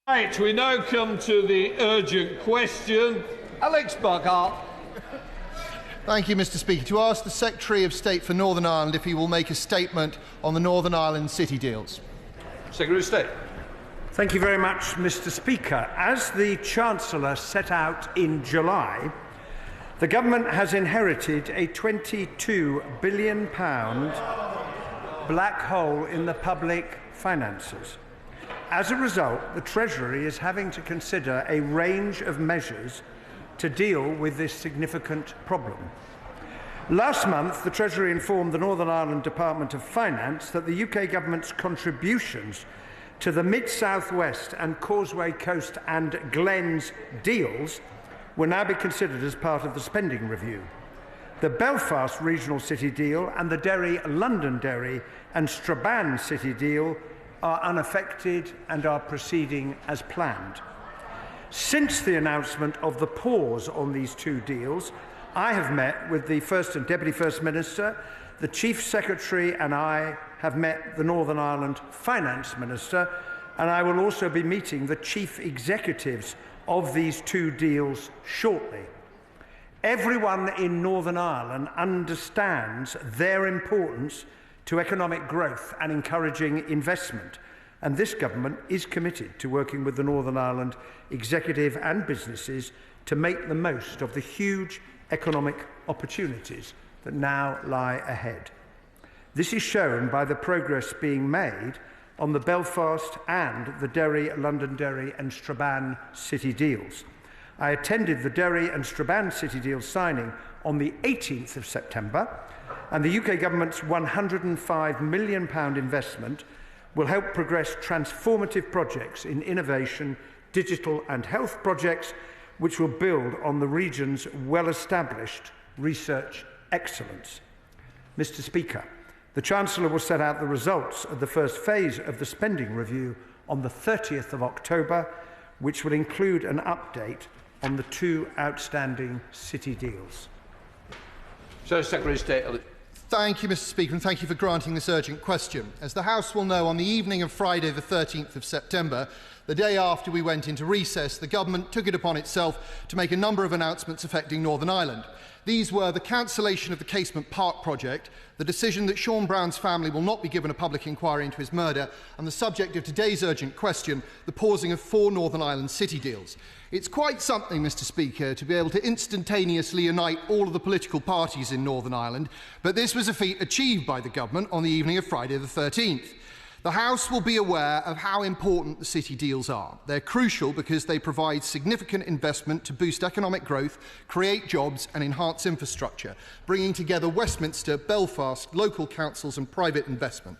Right, we now come to the urgent question. Alex Burghart. Thank you, Mr. Speaker. To ask the Secretary of State for Northern Ireland if he will make a statement on the Northern Ireland city deals. Secretary of State. Thank you very much, Mr. Speaker. As the Chancellor set out in July, the Government has inherited a £22 billion black hole in the public finances. As a result, the Treasury is having to consider a range of measures to deal with this significant problem. Last month, the Treasury informed the Northern Ireland Department of Finance that the UK Government's contributions to the Mid-South West and Causeway Coast and Glens deals will now be considered as part of the spending review. The Belfast Regional City deal and the Derry-London Derry and Strabane City deal are unaffected and are proceeding as planned. Since the announcement of the pause on these two deals, I have met with the First and Deputy First Minister, the Chief Secretary and I have met the Northern Ireland Finance Minister, and I will also be meeting the Chief Executives of these two deals shortly. Everyone in Northern Ireland understands their importance to economic growth and encouraging investment, and this Government is committed to working with the Northern Ireland executive and businesses to make the most of the huge economic opportunities that now lie ahead. This is shown by the progress being made on the Belfast and the Derry-London Derry and Strabane City deals. I attended the Derry and Strabane City deal signing on the 18th of September, and the UK Government's £105 million investment will help progress transformative projects in innovation, digital and health projects, which will build on the region's well-established research excellence. Mr. Speaker, the Chancellor will set out the results of the first phase of the spending review on the 30th of October, which will include an update on the two outstanding city deals. Secretary of State. Thank you, Mr. Speaker, and thank you for granting this urgent question. As the House will know, on the evening of Friday the 13th of September, the day after we went into recess, the Government took it upon itself to make a number of announcements affecting Northern Ireland. These were the cancellation of the Casement Park project, the decision that Sean Brown's family will not be given a public inquiry into his murder, and the subject of today's urgent question, the pausing of 4 Northern Ireland city deals. It's quite something, Mr. Speaker, to be able to instantaneously unite all of the political parties in Northern Ireland, but this was a feat achieved by the Government on the evening of Friday the 13th. The House will be aware of how important the city deals are. They're crucial because they provide significant investment to boost economic growth, create jobs and enhance infrastructure, bringing together Westminster, Belfast, local councils and private investment.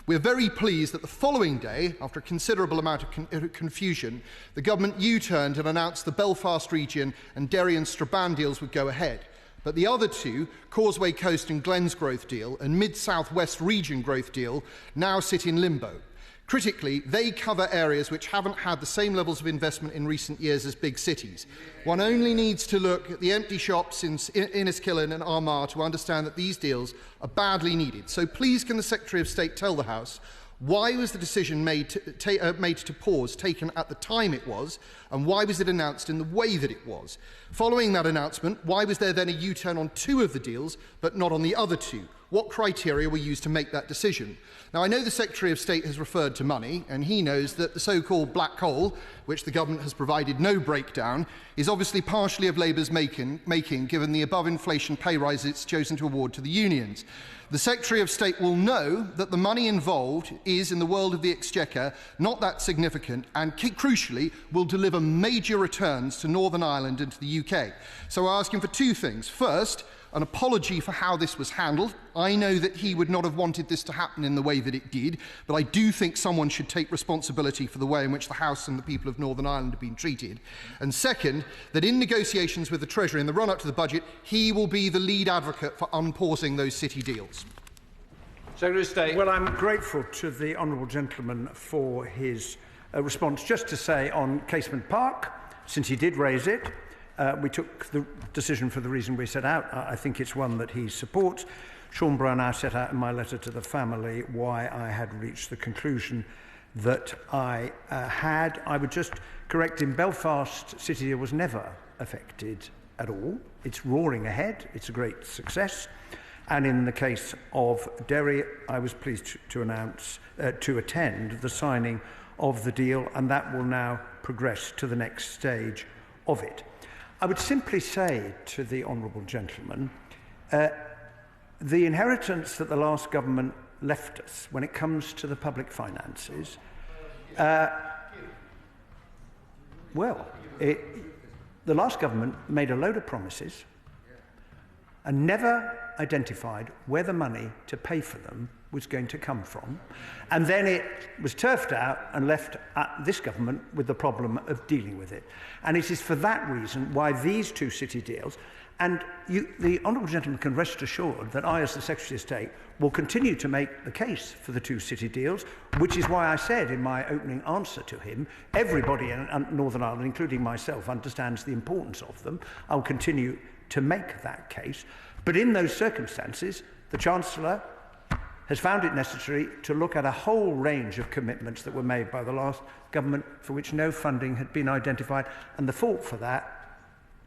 We are very pleased that the following day, after a considerable amount of confusion, the Government U-turned and announced the Belfast region and Derry and Strabane deals would go ahead. But the other two, Causeway Coast and Glens growth deal and Mid-South West region growth deal, now sit in limbo. Critically, they cover areas which haven't had the same levels of investment in recent years as big cities. One only needs to look at the empty shops in Enniskillen and Armagh to understand that these deals are badly needed. So please can the Secretary of State tell the House why was the decision made to pause taken at the time it was, and why was it announced in the way that it was? Following that announcement, why was there then a U-turn on 2 of the deals, but not on the other 2? What criteria were used to make that decision? Now, I know the Secretary of State has referred to money, and he knows that the so-called black hole, which the Government has provided no breakdown, is obviously partially of Labour's making, given the above-inflation pay rise it's chosen to award to the unions. The Secretary of State will know that the money involved is, in the world of the Exchequer, not that significant and, crucially, will deliver major returns to Northern Ireland and to the UK. So I ask him for 2 things. First, an apology for how this was handled. I know that he would not have wanted this to happen in the way that it did, but I do think someone should take responsibility for the way in which the House and the people of Northern Ireland have been treated. And second, that in negotiations with the Treasury in the run-up to the budget, he will be the lead advocate for unpausing those city deals. Secretary of State. Well, I'm grateful to the honourable gentleman for his response. Just to say on Casement Park, since he did raise it, we took the decision for the reason we set out. I think it's one that he supports. Sean Brown, I set out in my letter to the family why I had reached the conclusion that I had. I would just correct him. Belfast City Deal was never affected at all. It's roaring ahead. It's a great success. And in the case of Derry, I was pleased to announce, to attend the signing of the deal, and that will now progress to the next stage of it. I would simply say to the honourable gentleman, the inheritance that the last government left us when it comes to the public finances, the last government made a load of promises and never identified where the money to pay for them was going to come from. And then it was turfed out and left this government with the problem of dealing with it. And it is for that reason why these two city deals, and the honourable gentleman can rest assured that I, as the Secretary of State, will continue to make the case for the two city deals, which is why I said in my opening answer to him, everybody in Northern Ireland, including myself, understands the importance of them. I'll continue to make that case. But in those circumstances, the Chancellor has found it necessary to look at a whole range of commitments that were made by the last government for which no funding had been identified, and the fault for that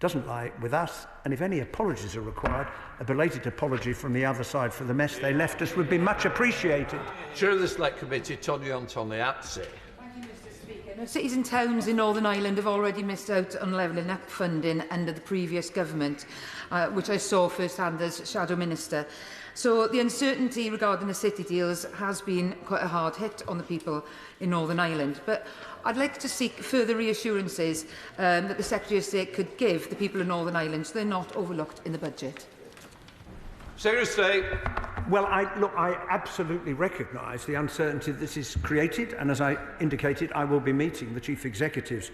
doesn't lie with us, and if any apologies are required, a belated apology from the other side for the mess they left us would be much appreciated. Chair of the Select Committee, Tonia Antoniazzi. Cities and towns in Northern Ireland have already missed out on levelling up funding under the previous government, which I saw firsthand as Shadow Minister. So the uncertainty regarding the city deals has been quite a hard hit on the people in Northern Ireland. But I'd like to seek further reassurances that the Secretary of State could give the people of Northern Ireland so they're not overlooked in the budget. Secretary of State. Well, I absolutely recognise the uncertainty this is created, and as I indicated, I will be meeting the chief executives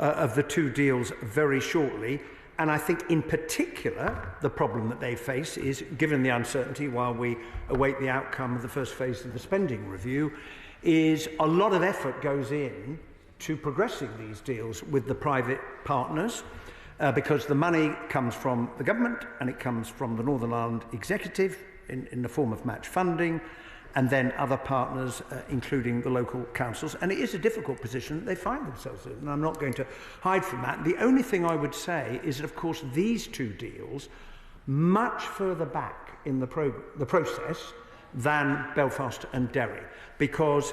of the two deals very shortly. And I think in particular, the problem that they face is, given the uncertainty while we await the outcome of the first phase of the spending review, is a lot of effort goes in to progressing these deals with the private partners, because the money comes from the government and it comes from the Northern Ireland Executive in the form of match funding, and then other partners, including the local councils. And it is a difficult position that they find themselves in, and I'm not going to hide from that. The only thing I would say is that, of course, these two deals, much further back in the process than Belfast and Derry, because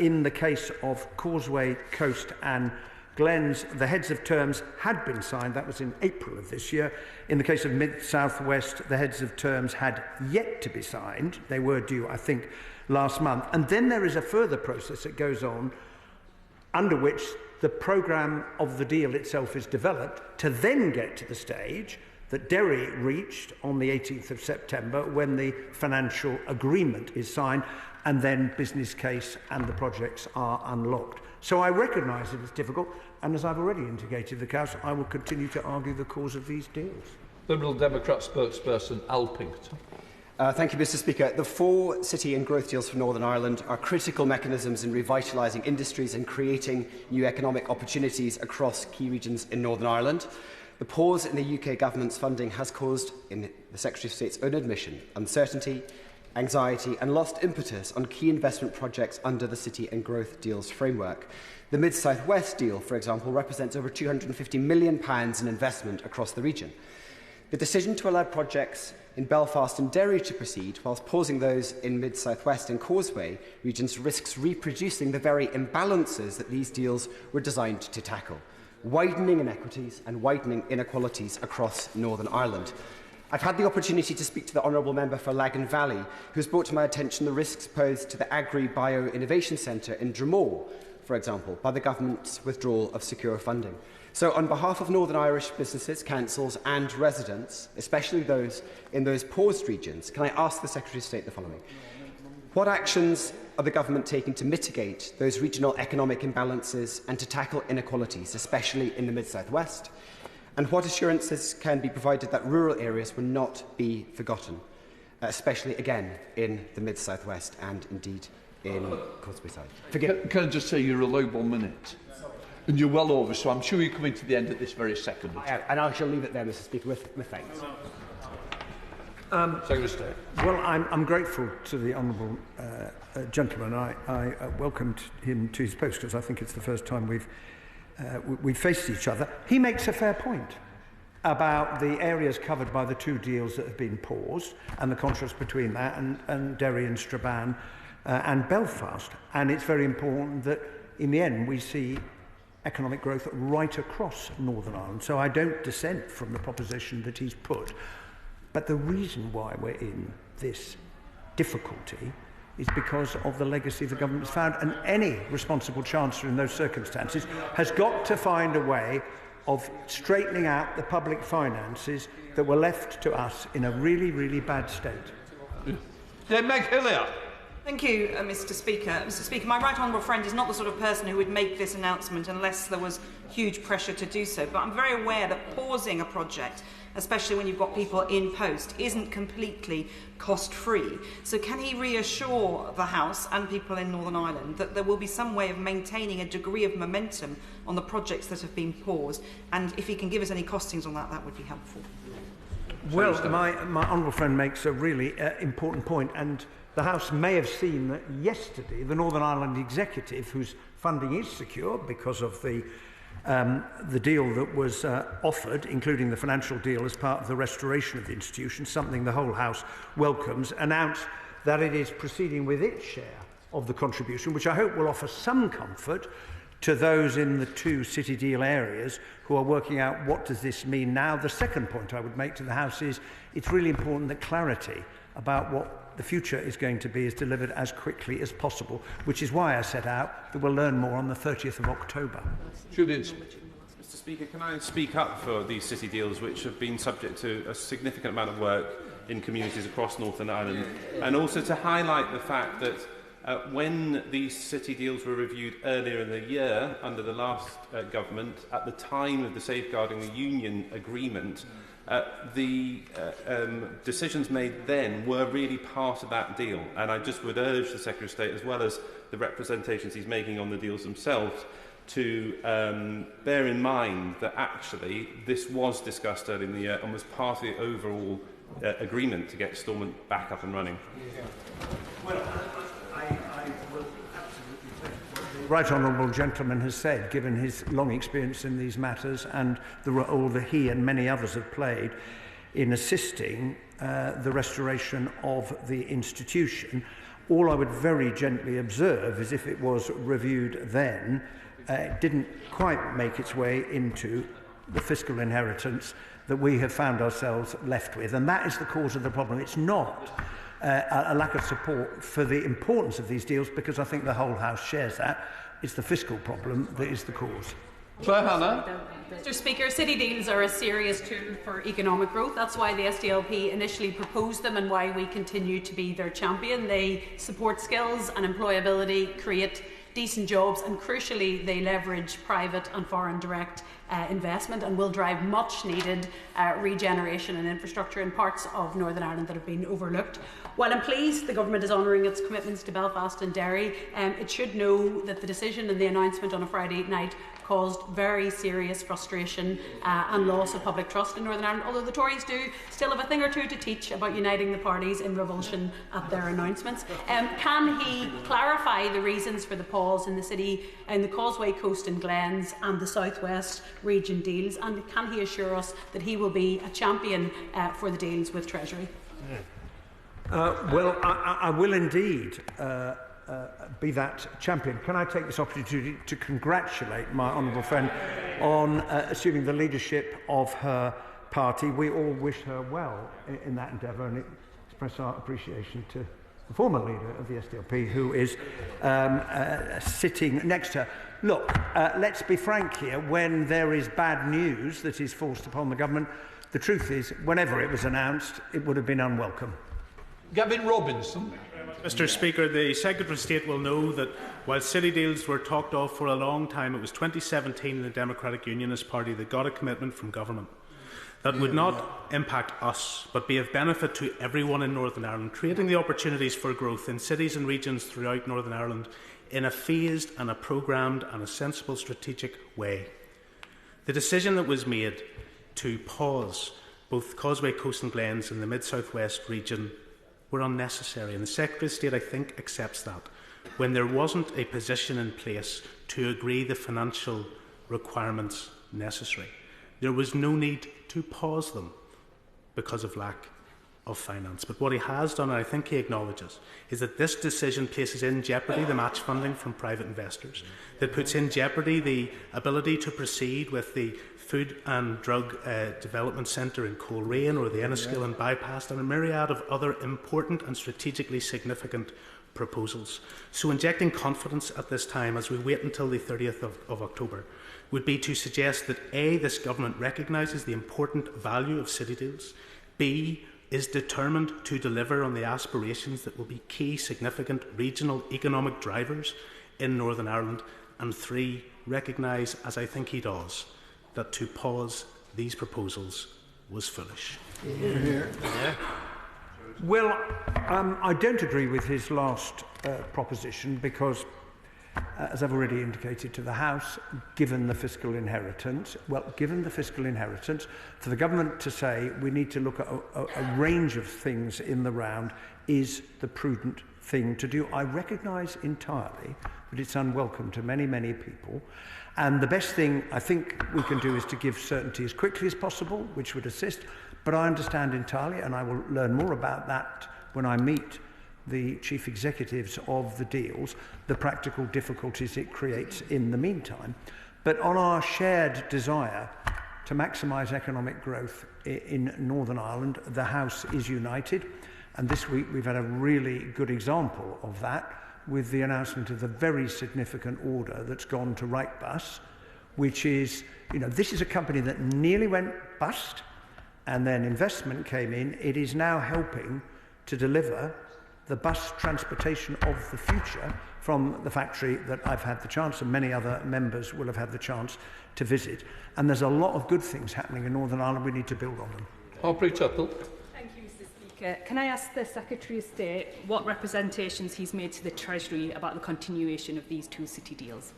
in the case of Causeway, Coast and Glens, the heads of terms had been signed. That was in April of this year. In the case of Mid-South West, the heads of terms had yet to be signed. They were due, I think, last month. And then there is a further process that goes on, under which the programme of the deal itself is developed, to then get to the stage that Derry reached on the 18th of September, when the financial agreement is signed, and then business case and the projects are unlocked. So I recognise that it's difficult, and as I've already indicated to the Council, I will continue to argue the cause of these deals. Liberal Democrat spokesperson Al Pinkerton. Thank you, Mr Speaker. The 4 city and growth deals for Northern Ireland are critical mechanisms in revitalising industries and creating new economic opportunities across key regions in Northern Ireland. The pause in the UK Government's funding has caused, in the Secretary of State's own admission, uncertainty, anxiety and lost impetus on key investment projects under the City and Growth Deals framework. The Mid-South West deal, for example, represents over £250 million in investment across the region. The decision to allow projects in Belfast and Derry to proceed, whilst pausing those in Mid-South West and Causeway regions, risks reproducing the very imbalances that these deals were designed to tackle, widening inequities and widening inequalities across Northern Ireland. I've had the opportunity to speak to the Honourable Member for Lagan Valley, who has brought to my attention the risks posed to the Agri-Bio Innovation Centre in Dromore, for example, by the Government's withdrawal of secure funding. So, on behalf of Northern Irish businesses, councils and residents, especially those in those paused regions, can I ask the Secretary of State the following? What actions are the Government taking to mitigate those regional economic imbalances and to tackle inequalities, especially in the Mid-South West? And what assurances can be provided that rural areas will not be forgotten, especially, again, in the Mid-South West and, indeed, in Causeway Side? Can I just say you're allowed 1 minute? And you're well over, so I'm sure you're coming to the end at this very second. And I shall leave it there, Mr Speaker, with thanks. Secretary of State. Well, I'm grateful to the honourable gentleman. I welcomed him to his post because I think it's the first time we've faced each other. He makes a fair point about the areas covered by the two deals that have been paused and the contrast between that and Derry and Strabane and Belfast. And it's very important that in the end we see economic growth right across Northern Ireland. So I don't dissent from the proposition that he's put. But the reason why we're in this difficulty is because of the legacy the government's found. And any responsible chancellor in those circumstances has got to find a way of straightening out the public finances that were left to us in a really, really bad state. Yeah, Meg Hillier. Thank you, Mr. Speaker. Mr. Speaker, my right honourable friend is not the sort of person who would make this announcement unless there was huge pressure to do so. But I'm very aware that pausing a project, especially when you've got people in post, isn't completely cost-free. So can he reassure the House and people in Northern Ireland that there will be some way of maintaining a degree of momentum on the projects that have been paused? And if he can give us any costings on that, that would be helpful. Well, my honourable friend makes a really important point, and the House may have seen that yesterday the Northern Ireland Executive, whose funding is secure because of the deal that was offered, including the financial deal as part of the restoration of the institution, something the whole House welcomes, announced that it is proceeding with its share of the contribution, which I hope will offer some comfort to those in the two city deal areas who are working out what does this mean now. The second point I would make to the House is it's really important that clarity about what the future is going to be is delivered as quickly as possible, which is why I set out that we'll learn more on the 30th of October. Mr. Speaker, can I speak up for these city deals which have been subject to a significant amount of work in communities across Northern Ireland, and also to highlight the fact that when these city deals were reviewed earlier in the year under the last government, at the time of the Safeguarding the Union agreement, the decisions made then were really part of that deal. And I just would urge the Secretary of State, as well as the representations he's making on the deals themselves, to bear in mind that actually this was discussed earlier in the year and was part of the overall agreement to get Stormont back up and running. Well, I will absolutely take what the right honourable gentleman has said, given his long experience in these matters and the role that he and many others have played in assisting the restoration of the institution. All I would very gently observe is if it was reviewed then, it didn't quite make its way into the fiscal inheritance that we have found ourselves left with. And that is the cause of the problem. It's not a lack of support for the importance of these deals, because I think the whole House shares that. It's the fiscal problem that is the cause. Mr. Speaker, city deals are a serious tool for economic growth. That's why the SDLP initially proposed them and why we continue to be their champion. They support skills and employability, create decent jobs, and crucially they leverage private and foreign direct investment and will drive much needed regeneration and infrastructure in parts of Northern Ireland that have been overlooked. While I'm pleased the government is honouring its commitments to Belfast and Derry, it should know that the decision and the announcement on a Friday night caused very serious frustration and loss of public trust in Northern Ireland, although the Tories do still have a thing or two to teach about uniting the parties in revulsion at their announcements. Can he clarify the reasons for the pause in the city, in the Causeway Coast and Glens and the South West region deals, and can he assure us that he will be a champion for the deals with Treasury? Well, I will indeed be that champion. Can I take this opportunity to congratulate my honourable friend on assuming the leadership of her party? We all wish her well in that endeavour and express our appreciation to the former leader of the SDLP, who is sitting next to her. Look, let's be frank here. When there is bad news that is forced upon the government, the truth is, whenever it was announced, it would have been unwelcome. Gavin Robinson. Mr. Speaker, the Secretary of State will know that while city deals were talked of for a long time, it was 2017 in the Democratic Unionist Party that got a commitment from government that would not impact us, but be of benefit to everyone in Northern Ireland, creating the opportunities for growth in cities and regions throughout Northern Ireland in a phased and a programmed and a sensible strategic way. The decision that was made to pause both Causeway Coast and Glens in the Mid-South West region, were unnecessary. And the Secretary of State, I think, accepts that. When there wasn't a position in place to agree the financial requirements necessary, there was no need to pause them because of lack of finance. But what he has done, and I think he acknowledges, is that this decision places in jeopardy the match funding from private investors, that puts in jeopardy the ability to proceed with the Food and Drug Development Centre in Coleraine or the Enniskillen Bypass and a myriad of other important and strategically significant proposals. So injecting confidence at this time, as we wait until the 30th of October, would be to suggest that A, this government recognises the important value of city deals, B, is determined to deliver on the aspirations that will be key significant regional economic drivers in Northern Ireland, and 3, recognise, as I think he does, that to pause these proposals was foolish. Well, I don't agree with his last proposition because, as I've already indicated to the House, given the fiscal inheritance, for the government to say we need to look at a range of things in the round is the prudent thing to do. I recognise entirely that it's unwelcome to many, many people. And the best thing I think we can do is to give certainty as quickly as possible, which would assist. But I understand entirely, and I will learn more about that when I meet the chief executives of the deals, the practical difficulties it creates in the meantime. But on our shared desire to maximise economic growth in Northern Ireland, the House is united. And this week we've had a really good example of that with the announcement of the very significant order that's gone to Wrightbus, which is, this is a company that nearly went bust, and then investment came in. It is now helping to deliver the bus transportation of the future from the factory that I've had the chance, and many other members will have had the chance to visit. And there's a lot of good things happening in Northern Ireland. We need to build on them. Aubrey Tuttle. Thank you, Mr. Speaker. Can I ask the Secretary of State what representations he's made to the Treasury about the continuation of these two city deals?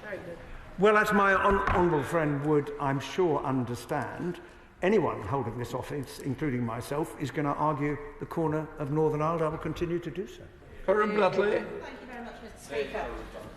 Very good. Well, as my honourable friend would, I'm sure, understand, anyone holding this office, including myself, is going to argue the corner of Northern Ireland. I will continue to do so. Karen Bradley. Thank you very much, Mr. Speaker.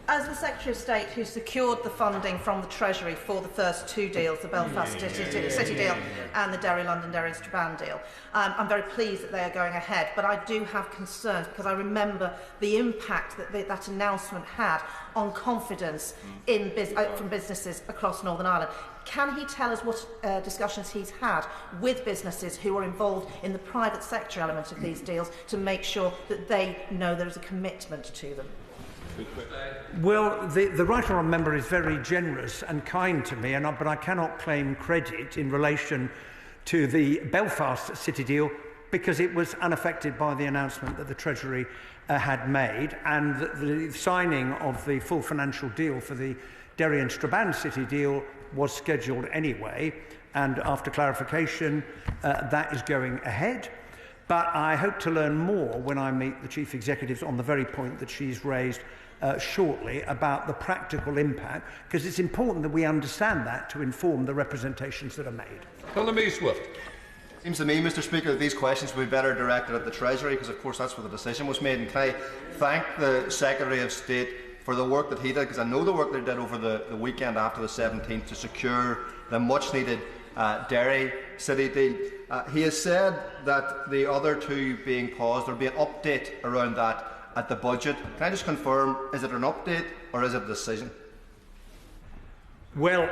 As the Secretary of State who secured the funding from the Treasury for the first two deals, the Belfast City deal and the Derry Strabane deal, I'm very pleased that they are going ahead, but I do have concerns because I remember the impact that that announcement had on confidence in from businesses across Northern Ireland. Can he tell us what discussions he's had with businesses who are involved in the private sector element of these deals to make sure that they know there is a commitment to them? Well, the right honourable member is very generous and kind to me, but I cannot claim credit in relation to the Belfast City deal because it was unaffected by the announcement that the Treasury had made, and the signing of the full financial deal for the Derry and Strabane City deal was scheduled anyway, and after clarification that is going ahead. But I hope to learn more when I meet the chief executives on the very point that she's raised shortly about the practical impact, because it's important that we understand that to inform the representations that are made. Colm Eastwood. Seems to me, Mr. Speaker, that these questions would be better directed at the Treasury, because of course that's where the decision was made. And can I thank the Secretary of State for the work that he did, because I know the work they did over the weekend after the 17th to secure the much needed Derry City deal. He has said that the other two being paused, there will be an update around that at the budget. Can I just confirm, is it an update or is it a decision? Well,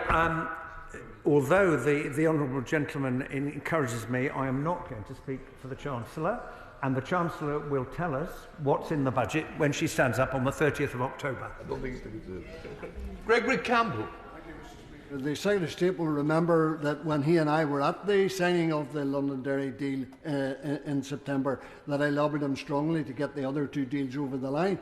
although the honourable gentleman encourages me, I am not going to speak for the Chancellor, and the Chancellor will tell us what's in the budget when she stands up on the 30th of October. I don't think Gregory Campbell. The Secretary of State will remember that when he and I were at the signing of the Londonderry deal in September, that I lobbied him strongly to get the other two deals over the line.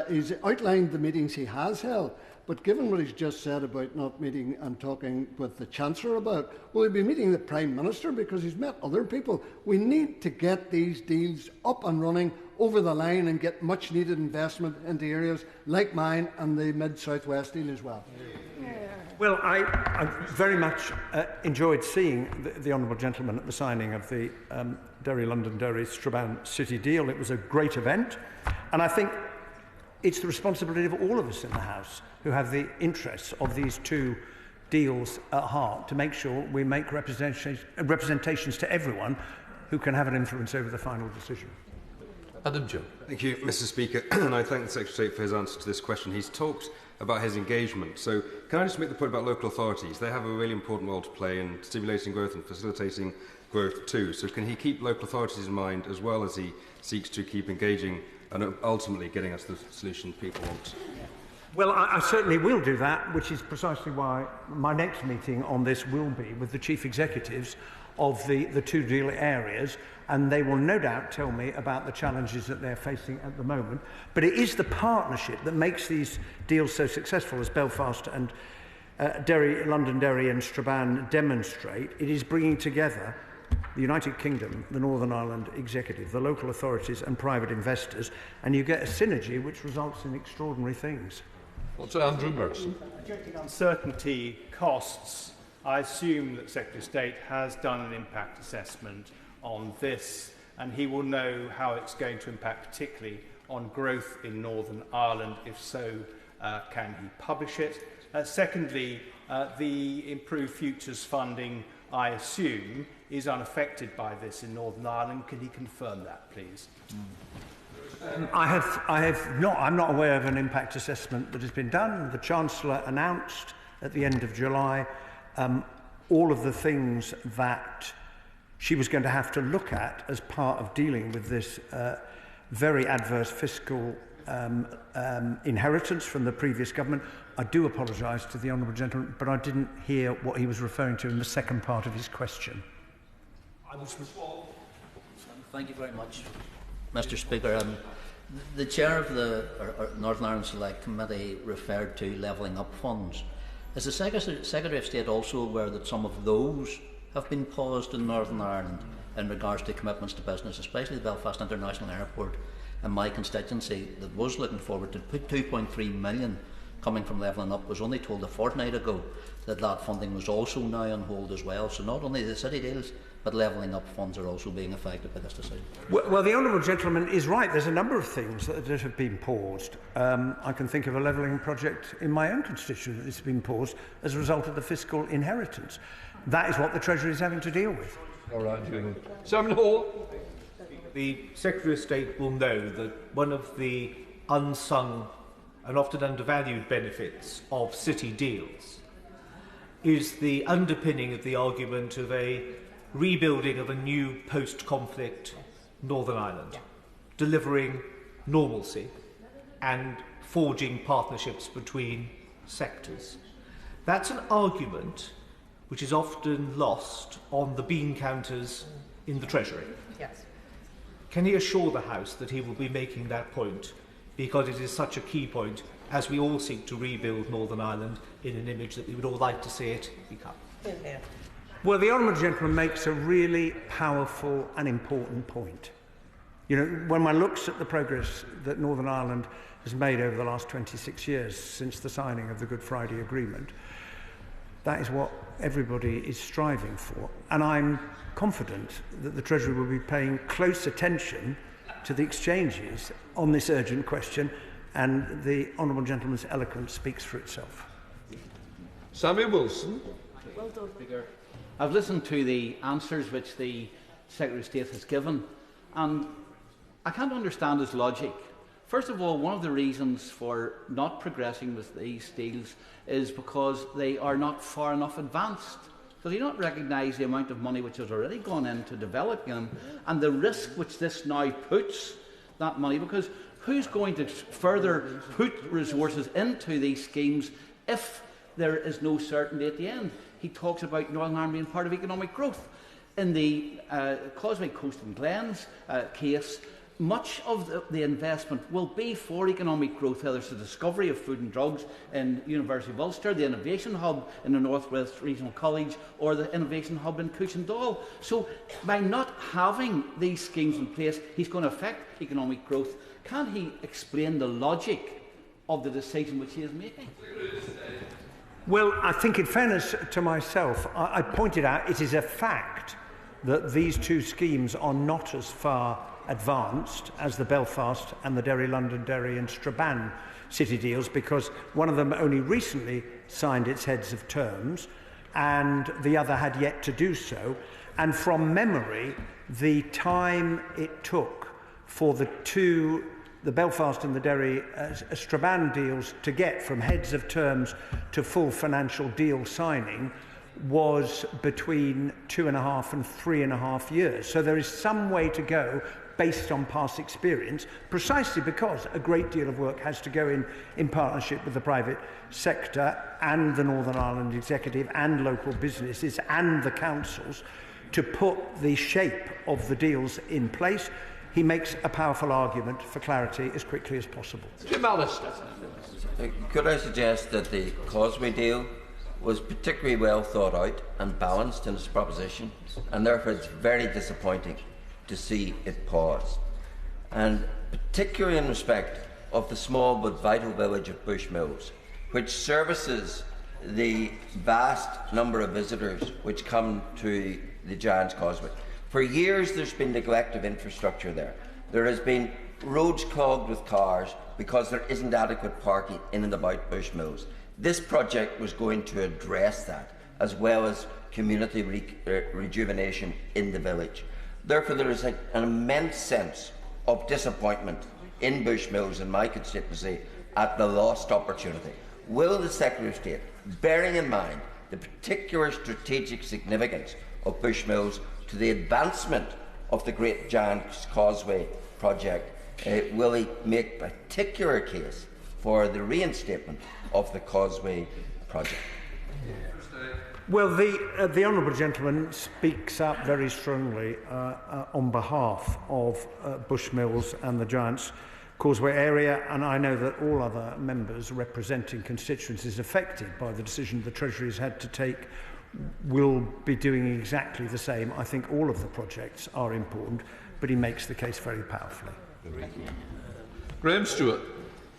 He's outlined the meetings he has held, but given what he's just said about not meeting and talking with the Chancellor about, will he be meeting the Prime Minister because he's met other people? We need to get these deals up and running over the line and get much needed investment into areas like mine and the Mid-South West deal as well. Well, I very much enjoyed seeing the Honourable Gentleman at the signing of the Derry-Londonderry-Strabane City deal. It was a great event, and I think it's the responsibility of all of us in the House who have the interests of these two deals at heart to make sure we make representations to everyone who can have an influence over the final decision. Adam Joe. Thank you, Mr. Speaker, and I thank the Secretary of State for his answer to this question. He's talked about his engagement. So can I just make the point about local authorities? They have a really important role to play in stimulating growth and facilitating growth too. So can he keep local authorities in mind as well as he seeks to keep engaging and ultimately getting us the solution people want? Well, I certainly will do that, which is precisely why my next meeting on this will be with the chief executives of the two deal areas, and they will no doubt tell me about the challenges that they're facing at the moment. But it is the partnership that makes these deals so successful, as Belfast and Londonderry and Strabane demonstrate. It is bringing together the United Kingdom, the Northern Ireland Executive, the local authorities and private investors, and you get a synergy which results in extraordinary things. What's Andrew Merson? Uncertainty costs. I assume that Secretary of State has done an impact assessment on this, and he will know how it's going to impact particularly on growth in Northern Ireland. If so, can he publish it? Secondly, the improved futures funding, I assume, is unaffected by this in Northern Ireland. Can he confirm that, please? I'm not aware of an impact assessment that has been done. The Chancellor announced at the end of July all of the things that she was going to have to look at as part of dealing with this very adverse fiscal inheritance from the previous government. I do apologise to the Honourable Gentleman, but I didn't hear what he was referring to in the second part of his question. Thank you very much, Mr. Speaker. The chair of the Northern Ireland Select Committee referred to levelling up funds. Is the Secretary of State also aware that some of those have been paused in Northern Ireland in regards to commitments to business, especially the Belfast International Airport and my constituency that was looking forward to put 2.3 million coming from levelling up was only told a fortnight ago that that funding was also now on hold as well. So not only the city deals, but levelling up funds are also being affected by this decision. Well, the Honourable Gentleman is right. There's a number of things that have been paused. I can think of a levelling project in my own constituency that has been paused as a result of the fiscal inheritance. That is what the Treasury is having to deal with. All right, Simon Hall. The Secretary of State will know that one of the unsung and often undervalued benefits of city deals is the underpinning of the argument of a rebuilding of a new post-conflict Northern Ireland, delivering normalcy and forging partnerships between sectors. That's an argument which is often lost on the bean counters in the Treasury. Yes. Can he assure the House that he will be making that point, because it is such a key point as we all seek to rebuild Northern Ireland in an image that we would all like to see it become? Yeah. Well, the Honourable Gentleman makes a really powerful and important point. You know, when one looks at the progress that Northern Ireland has made over the last 26 years since the signing of the Good Friday Agreement, that is what everybody is striving for. And I'm confident that the Treasury will be paying close attention to the exchanges on this urgent question, and the Honourable Gentleman's eloquence speaks for itself. Sammy Wilson. Well done, Speaker. I've listened to the answers which the Secretary of State has given, and I can't understand his logic. First of all, one of the reasons for not progressing with these deals is because they are not far enough advanced. Does he not recognise the amount of money which has already gone into developing them and the risk which this now puts that money? Because who's going to further put resources into these schemes if there is no certainty at the end? He talks about Northern Ireland being part of economic growth. In the Causeway Coast and Glens case, much of the investment will be for economic growth, whether it's the discovery of food and drugs in University of Ulster, the Innovation Hub in the North West Regional College, or the Innovation Hub in Cushendall. So by not having these schemes in place, he's going to affect economic growth. Can he explain the logic of the decision which he is making? Well, I think in fairness to myself, I pointed out it is a fact that these two schemes are not as far advanced as the Belfast and the Derry, Londonderry and Strabane city deals, because one of them only recently signed its heads of terms and the other had yet to do so. And from memory, the time it took for the Belfast and the Derry Strabane deals to get from heads of terms to full financial deal signing was between 2.5 and 3.5 years. So there is some way to go based on past experience, precisely because a great deal of work has to go in partnership with the private sector and the Northern Ireland Executive and local businesses and the councils to put the shape of the deals in place. He makes a powerful argument for clarity as quickly as possible. Jim Allister. Could I suggest that the Causeway deal was particularly well thought out and balanced in its proposition, and therefore it's very disappointing to see it pause. And particularly in respect of the small but vital village of Bushmills, which services the vast number of visitors which come to the Giant's Causeway. For years there's been neglect of infrastructure there. There has been roads clogged with cars because there isn't adequate parking in and about Bushmills. This project was going to address that, as well as community rejuvenation in the village. Therefore, there is an immense sense of disappointment in Bushmills and my constituency at the lost opportunity. Will the Secretary of State, bearing in mind the particular strategic significance of Bushmills to the advancement of the Great Giant's Causeway project, will he make a particular case for the reinstatement of the Causeway project? Well, the honourable gentleman speaks up very strongly on behalf of Bushmills and the Giant's Causeway area, and I know that all other members representing constituencies affected by the decision the Treasury has had to take will be doing exactly the same. I think all of the projects are important, but he makes the case very powerfully. Graham Stewart.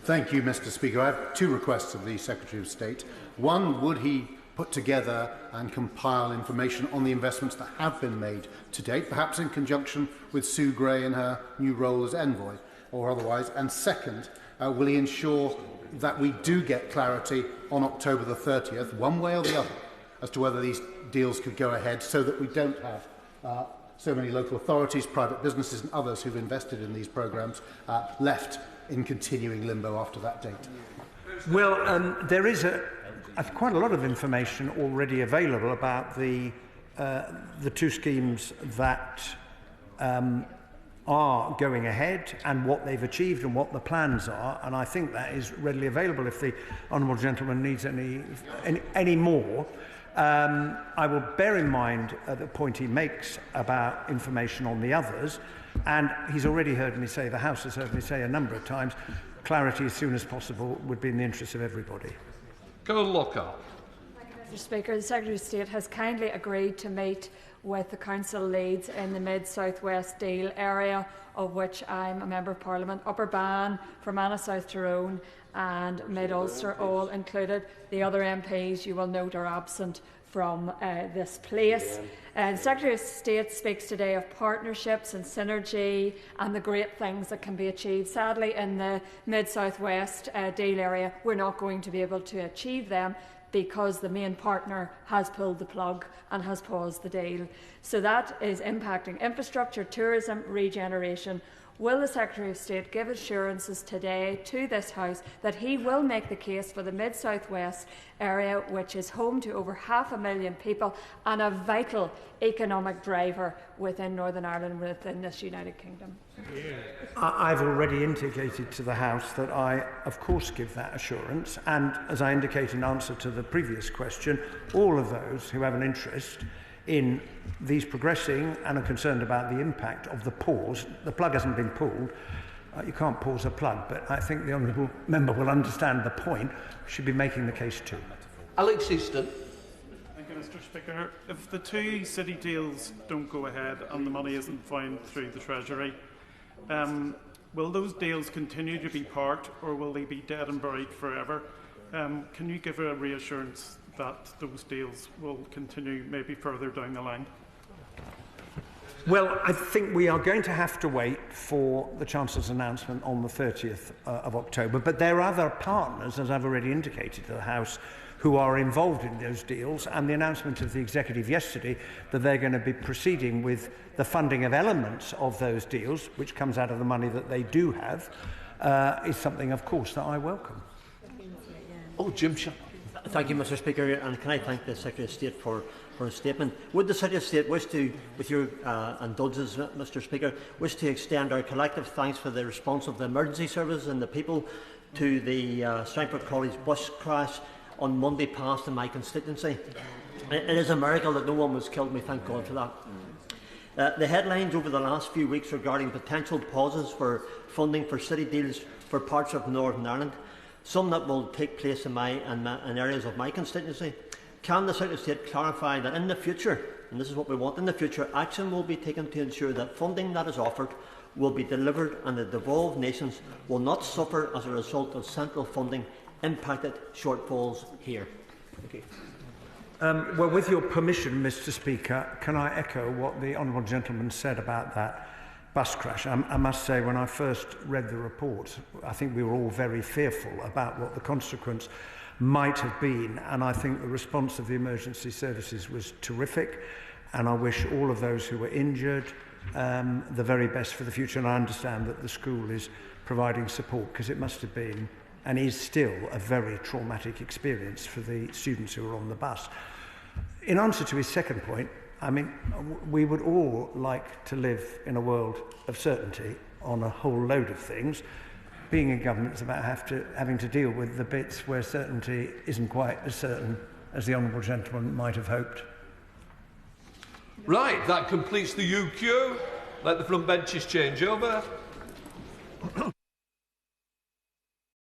Thank you, Mr. Speaker. I have two requests of the Secretary of State. One, would he put together and compile information on the investments that have been made to date, perhaps in conjunction with Sue Gray in her new role as envoy or otherwise? And second, will he ensure that we do get clarity on October the 30th, one way or the other, as to whether these deals could go ahead, so that we don't have so many local authorities, private businesses and others who've invested in these programmes left in continuing limbo after that date? Well, there is quite a lot of information already available about the two schemes that are going ahead and what they've achieved and what the plans are, and I think that is readily available if the honourable gentleman needs any more. I will bear in mind the point he makes about information on the others, and he's already heard me say, the House has heard me say a number of times, clarity as soon as possible would be in the interest of everybody. Go Lockhart. Thank you, Mr. Speaker. The Secretary of State has kindly agreed to meet with the Council Leeds in the Mid-South West Deal area, of which I'm a Member of Parliament. Upper Bann, Fermanagh South Tyrone and Mid-Ulster all included. The other MPs, you will note, are absent from this place. The Secretary of State speaks today of partnerships and synergy and the great things that can be achieved. Sadly, in the Mid-South West deal area, we're not going to be able to achieve them because the main partner has pulled the plug and has paused the deal. So that is impacting infrastructure, tourism, regeneration. Will the Secretary of State give assurances today to this House that he will make the case for the Mid-South West area, which is home to over 500,000 people and a vital economic driver within Northern Ireland, within this United Kingdom? I've already indicated to the House that I, of course, give that assurance, and as I indicated in answer to the previous question, all of those who have an interest in these progressing and are concerned about the impact of the pause. The plug hasn't been pulled. You can't pause a plug, but I think the honourable member will understand the point. We should be making the case too. Alex Easton. Thank you, Mr. Speaker. If the two city deals don't go ahead and the money isn't found through the Treasury, will those deals continue to be parked, or will they be dead and buried forever? can you give a reassurance that those deals will continue maybe further down the line? Well, I think we are going to have to wait for the Chancellor's announcement on the 30th of October, but there are other partners, as I've already indicated to the House, who are involved in those deals, and the announcement of the Executive yesterday that they're going to be proceeding with the funding of elements of those deals, which comes out of the money that they do have, is something, of course, that I welcome. Oh, Jim Shaw. Thank you, Mr. Speaker, and can I thank the Secretary of State for his statement. Would the Secretary of State wish to, with your indulgence, Mr. Speaker, wish to extend our collective thanks for the response of the emergency service and the people to the Strangford College bus crash on Monday past in my constituency? It is a miracle that no one was killed. We thank God for that. The headlines over the last few weeks regarding potential pauses for funding for city deals for parts of Northern Ireland, some that will take place in areas of my constituency. Can the Secretary of State clarify that in the future, and this is what we want, in the future, action will be taken to ensure that funding that is offered will be delivered and the devolved nations will not suffer as a result of central funding impacted shortfalls here? Thank you. Well, with your permission, Mr. Speaker, can I echo what the Honourable Gentleman said about that bus crash? I must say, when I first read the report, I think we were all very fearful about what the consequence might have been, and I think the response of the emergency services was terrific, and I wish all of those who were injured the very best for the future, and I understand that the school is providing support, because it must have been and is still a very traumatic experience for the students who were on the bus. In answer to his second point, I mean, we would all like to live in a world of certainty on a whole load of things. Being in government is about having to deal with the bits where certainty isn't quite as certain as the Honourable Gentleman might have hoped. Right, that completes the UQ. Let the front benches change over.